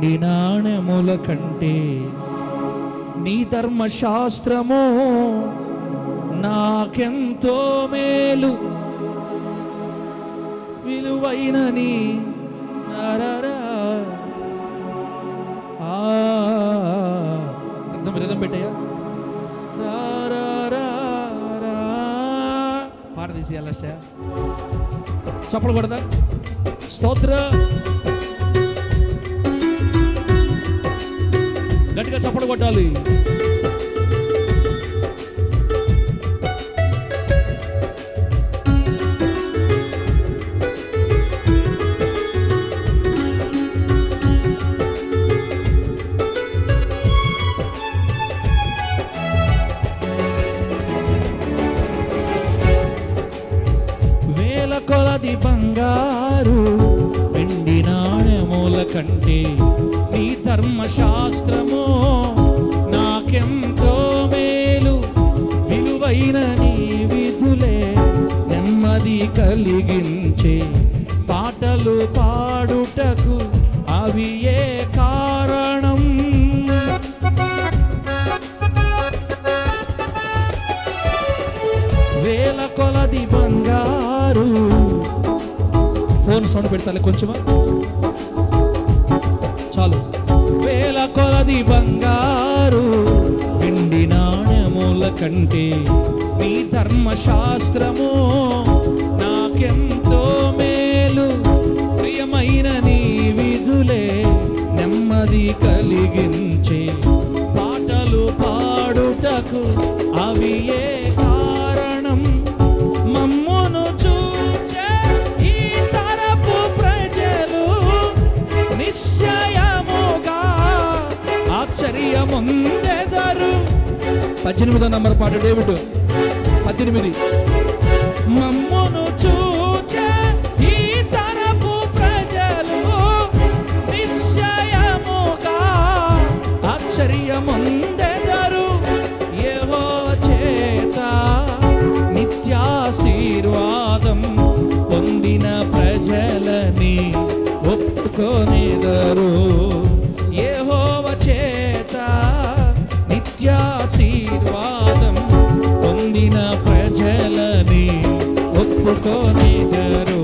వెండి నాణెముల కంటే నీ ధర్మశాస్త్రము నాకెంతో మేలు, విలువైనని రిధం పెట్టయ్యా, పాట తీసి అలా చప్పలు కొడదా, స్తోత్ర గట్టిగా చప్పలు కొట్టాలి. కొలది బంగారు వెండి నాణెముల కంటే నీ ధర్మశాస్త్రము నాకెంతో మేలు, విలువైన నీ విధులే నెమ్మది కలిగించే, పాటలు పాడుటకు అవి ఏ కారణం. వేల కొలది బంగారు, ఫోన్ సౌండ్ పెడతాలే కొంచెమా, చాలు. వేల కొలది బంగారు వెండి నాణెముల కంటే నీ ధర్మశాస్త్రము నాకెంతో మేలు, ప్రియమైన నీ విధులే నెమ్మది కలిగించే, పాటలు పాడుటకు అవి ఏ కారణం. మమ్మును చూచే ఈ తరపు ప్రజలు నిశ్చయముగా ఆశ్చర్యముందెదరు. 18వ నంబర్ పాట డేవిడ్ 18. మమ్మును చూచే ఈ తరపు ప్రజలు నిశ్చయముగా ఆశ్చర్యముందెదరు. యెహోవా చేత నిత్యాశీర్వాదం పొందిన ప్రజలని ఒప్పుకొనెదరు. యెహోవా చేత నిత్యాశీర్వాదం పొందిన ప్రజలని ఒప్పుకొనెదరు.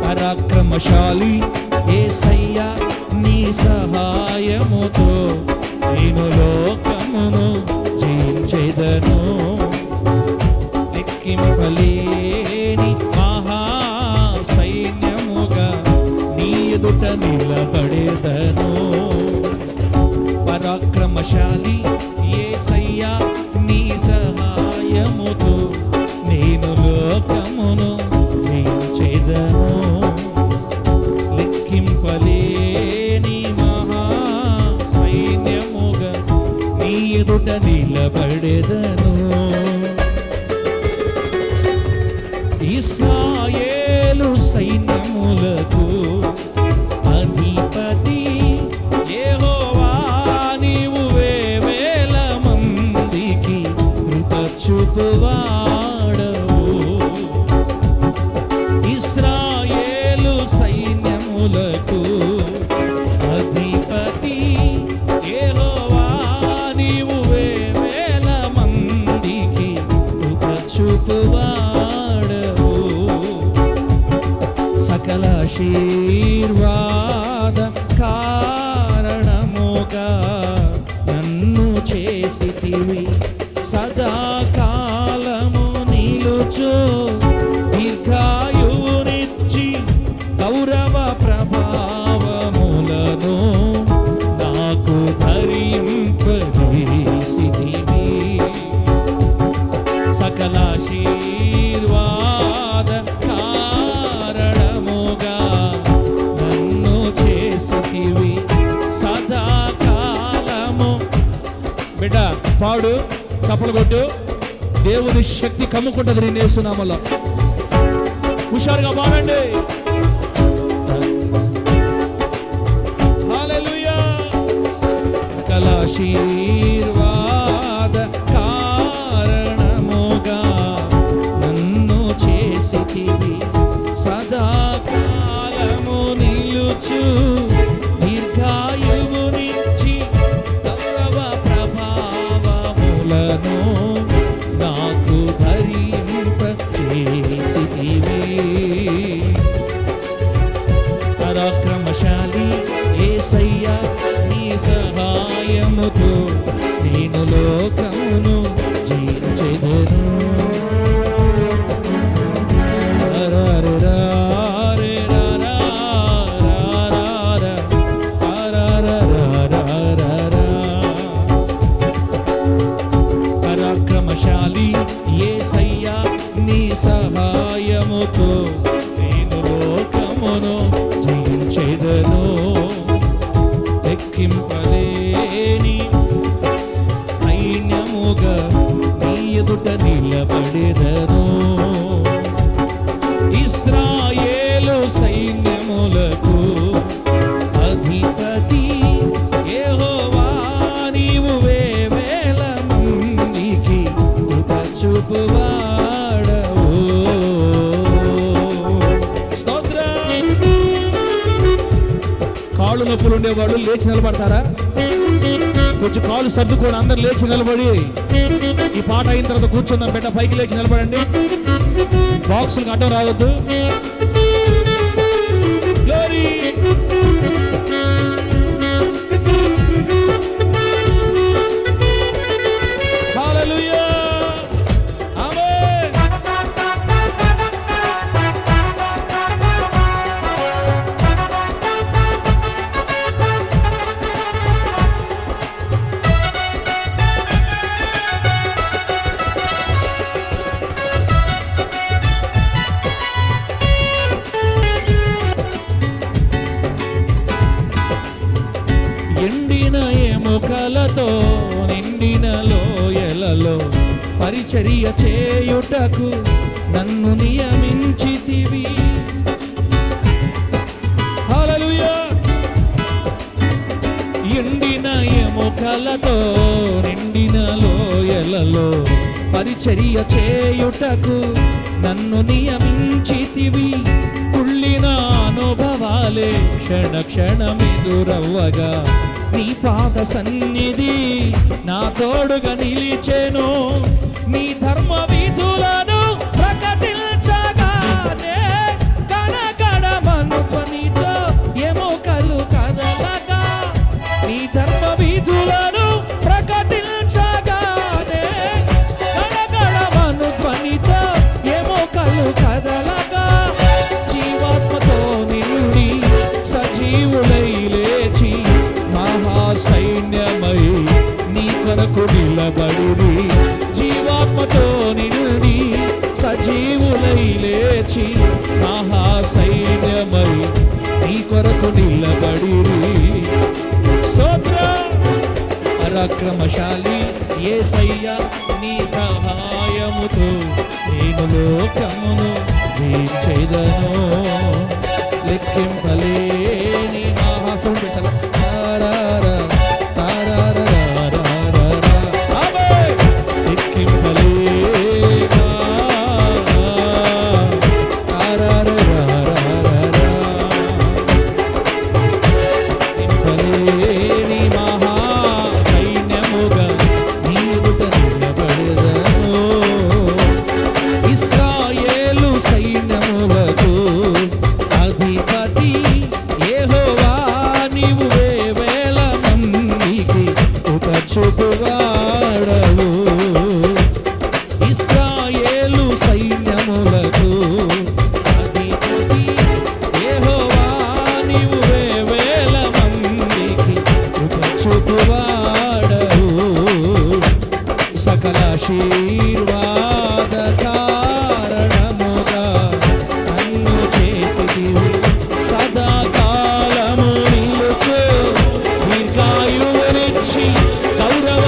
పరాక్రమశాలి యేసయ్యా నీ సహాయముతో నేను లోకమును జయించెదను. లెక్కింపలేని మహాసైన్యముగా నీ ఎదుట నిలబడెదను. పరాక్రమశాలి యేసయ్యా నీ సహాయముతో నేను లోకమును జయించెదను. లెక్కింపలేని మహాసైన్యముగా నీ ఎదుట నిలబడెదను. ఇశ్రాయేలు సైన్యములకు అధిపతి యెహోవా, నీవు వేవేల మందికి కృప చూపువాడవు. ఇశ్రాయేలు సైన్యములకు అధిపతి యెహోవా, నీవు వేవేల మందికి కృప చూపువాడవు. సకల ఆశీర్వాద కారణముగా నన్ను చేసితివి, సదాకాలము నిలుచు దీర్ఘాయునిచ్చి గౌరవ ప్రభావములను నాకు ధరింపజేసితివి. సకల ఆశీర్వాద కారణముగా నన్ను చేసితివి, సదాకాలము. బిడ్డ పాడు, చప్పలు కొట్టు. దేవుని శక్తి కమ్ముకుంటుంది నీ యేసునామములో. హుషారుగా పాడండి. హల్లెలూయా. సకల ఆశీర్వాద కారణముగా నన్ను చేసితివి, సదాకాలము నిలుచు దీర్ఘాయు లెక్కింపలేని సైన్యముగా నీ ఎదుట నిలబడెదను. ఇశ్రాయేలు సైన్యములకు అధిపతి యెహోవా, నీవు వేవేల మందికి కృప చూపువాడవు. స్తోత్రం. కాళ్ళు నొప్పులు ఉండేవాళ్ళు లేచి నిలబడతారా? కొంచెం కాళ్ళు సర్దుకోండి, అందరు లేచి నిలబడి ఈ పాట అయిన తర్వాత కూర్చుందాం. బిడ్డ పైకి లేచి నిలబడండి, బాక్సులకు అడ్డం రావద్దు. గ్లోరీ. హల్లెలూయా. ఆమేన్. ఎండిన ఎముకలతో నిండిన లోయలలో పరిచర్య చేయుటకు నన్ను నియమించితివి. హల్లెలూయా. ఎండిన ఎముకలతో నిండిన లోయలలో పరిచర్య చేయుటకు నన్ను నియమించితివి. కుళ్ళిన అనుభవాలే క్షణ క్షణమెదురవ్వగా నీ పాద సన్నిధి నా తోడుగా నిలిచెను. నీ ధర్మ విధులను ప్రకటించగానే కణకణమను పనితో ఎముకలు కదలగా. నీ ధర్మ విధులను ప్రకటించగానే కణకణమను పనితో ఎముకలు కదలగా. జీవాత్మతో నిండి సజీవులై లేచి మహాసైన్యమై నీ కొరకు నిలబడుడి. జీవాత్మతో నిండి సజీవులై లేచి మహాసైన్యమై నీ కొరకు నిలబడుడి. స్తోత్రం. పరాక్రమశాలి యేసయ్య, నీ సహాయముతో నేను లోకమును జయించెదను. లెక్కింపలేని మహాసం పెట్టాల. చూపువాడవు. ఇశ్రాయేలు సైన్యములకు అధిపతి యెహోవా, నీవు వేవేల మందికి కృప చూపువాడవు. సకల ఆశీర్వాద కారణముగా నన్ను చేసితివి. సదాకాలము నిలుచు దీర్ఘాయువునిచ్చి గౌరవ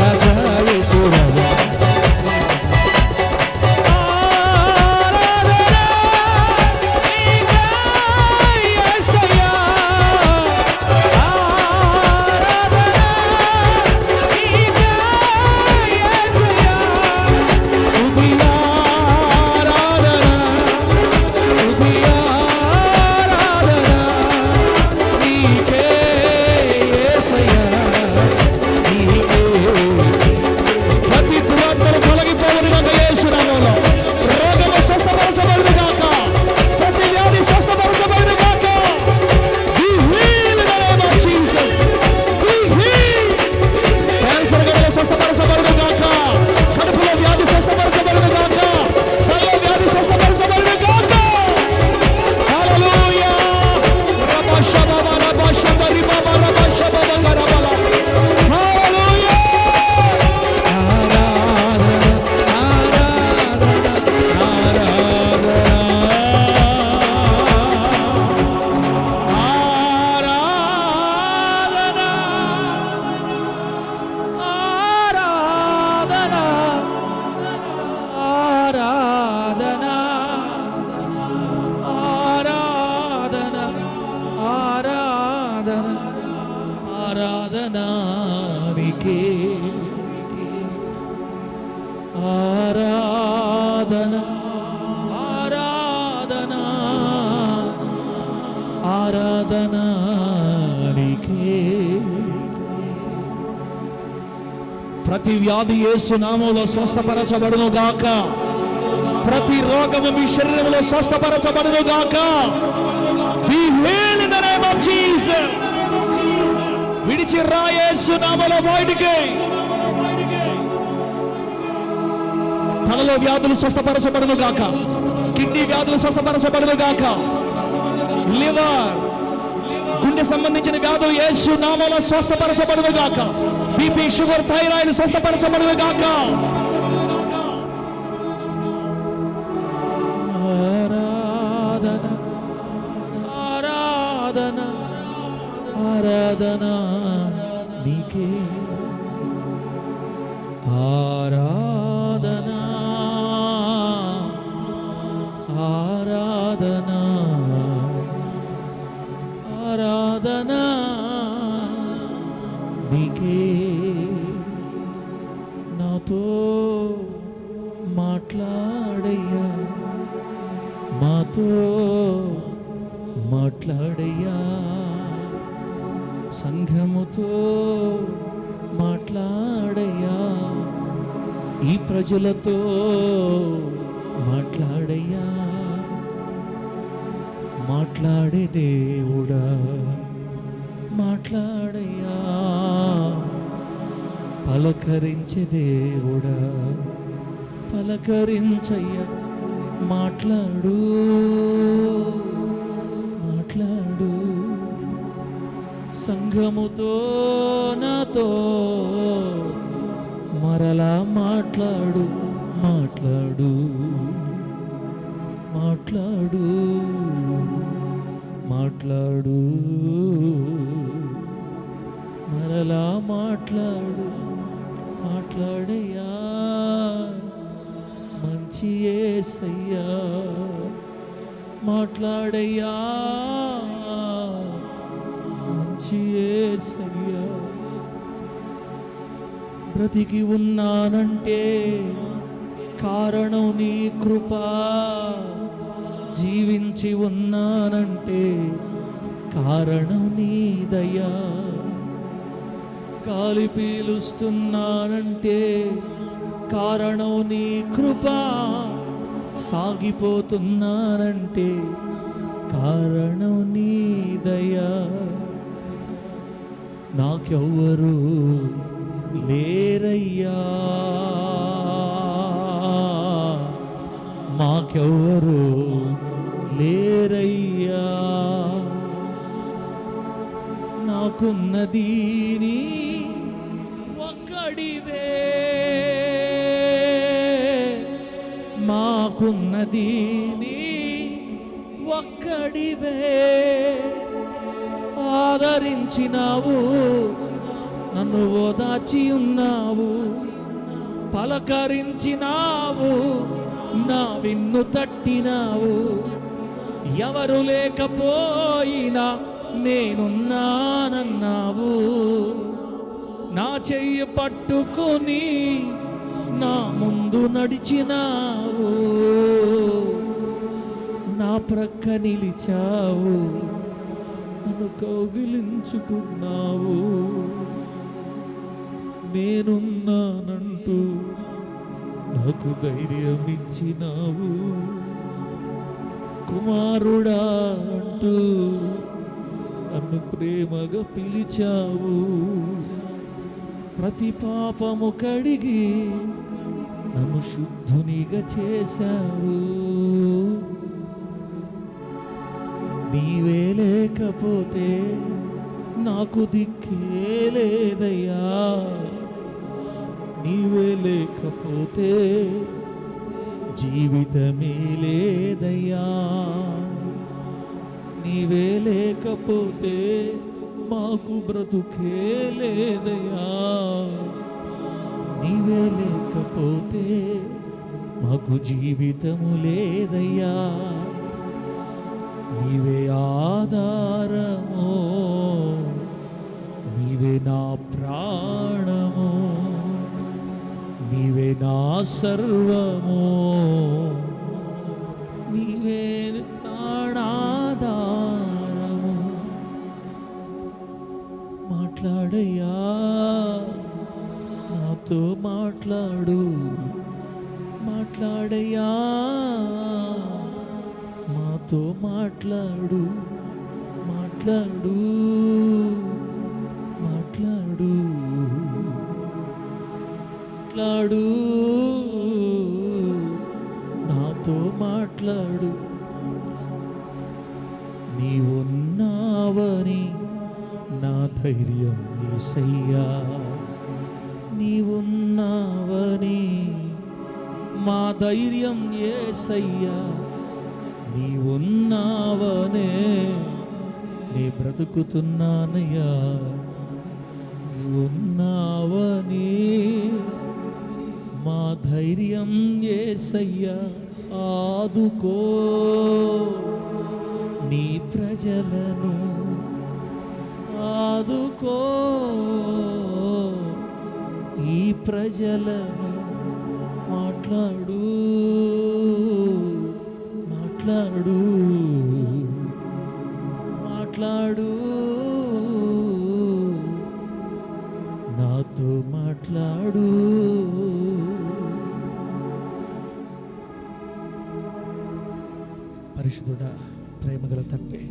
రాజా యేసు రాజా. ఆరాధన ఆరాధన ఆరాధన నీకే. ప్రతి వ్యాధి యేసు నామములో స్వస్థపరచబడును గాక. ప్రతి రోగము మీ శరీరంలో స్వస్థపరచబడును గాక. Be healed in the name of Jesus. విడిచి రా యేసు నామములో బయటికి. తలలో వ్యాధులు స్వస్థపరచబడును గాక. కిడ్నీ వ్యాధులు స్వస్థపరచబడును గాక. లివర్ గుండె సంబంధించిన వ్యాధులు యేసు నామములో స్వస్థపరచబడును గాక. బీపీ షుగర్ థైరాయిడ్ స్వస్థపరచబడును గాక. ఆరాధన ఆరాధన ఆరాధన నీకే. ఆరాధన ఆరాధన ఆరాధన నీకే. నాతో మాట్లాడయ్యా, మాతో మాట్లాడయ్యా, సంఘముతో మాట్లాడయ్యా, ఈ ప్రజలతో మాట్లాడయ్యా. మాట్లాడే దేవుడా మాట్లాడయ్యా, పలకరించే దేవుడా పలకరించయ్యా. మాట్లాడు మాట్లాడు, సంఘముతో నాతో మరలా మాట్లాడు మాట్లాడు మాట్లాడు మాట్లాడు, మరలా మాట్లాడు మాట్లాడయ్యా. మంచి యేసయ్యా మాట్లాడయ్యా, మంచి యేసయ్యా. బ్రతికి ఉన్నానంటే కారణం నీ కృపా, జీవించి ఉన్నానంటే కారణం నీ దయా. గాలి పీలుస్తున్నానంటే కారణం నీ కృపా, సాగిపోతున్నానంటే కారణం నీ దయా. నాకెవ్వరు లేరయ్యా, మాకెవ్వరు లేరయ్యా. నాకున్నది నీ ఒక్కడివే, మాకున్నది నీ ఒక్కడివే. ఆదరించినావు నన్ను ఓదార్చి ఉన్నావు, పలకరించినావు, నా విన్ను తట్టినావు. ఎవరు లేకపోయినా నేనున్నానన్నావు. నా చెయ్యి పట్టుకొని నా ముందు నడిచినావు, నా ప్రక్క నిలిచావు, నన్ను కౌగిలించుకున్నావు. నేనున్నానంటూ నాకు ధైర్యం ఇచ్చినావు. కుమారుడా అంటూ నన్ను ప్రేమగా పిలిచావు. ప్రతి పాపము కడిగి నన్ను శుద్ధునిగా చేశావు. నీవే లేకపోతే నాకు దిక్కే లేదయ్యా, నీవే లేకపోతే జీవితమే లేదయ్యా. నీవే లేకపోతే మాకు బ్రతుకే లేదయ్యా. నీవే లేకపోతే మాకు జీవితము లేదయ్యా. నీవే ఆధారము, నీవే నా ప్రాణము, నీవే నా సర్వము, నీవే ప్రాణాధారము. మాట్లాడయ్యా, నాతో మాట్లాడు. మాట్లాడయ్యా, మాతో మాట్లాడు. మాట్లాడు, మాట్లాడు, మాట్లాడు, నాతో మాట్లాడు. నీవున్నావని నా ధైర్యం యేసయ్యా, నీవున్నావని మా ధైర్యం యేసయ్యా. నీవున్నావనే నీ బ్రతుకుతున్నానయ్యా. నీవున్నావని మా ధైర్యం యేసయ్యా. ఆదుకో నీ ప్రజలను, ఆదుకో ఈ ప్రజలను. మాట్లాడు, మాట్లాడు, మాట్లాడు, నాతో మాట్లాడు. పరిశుద్ధుడా, ప్రేమగల తండ్రి,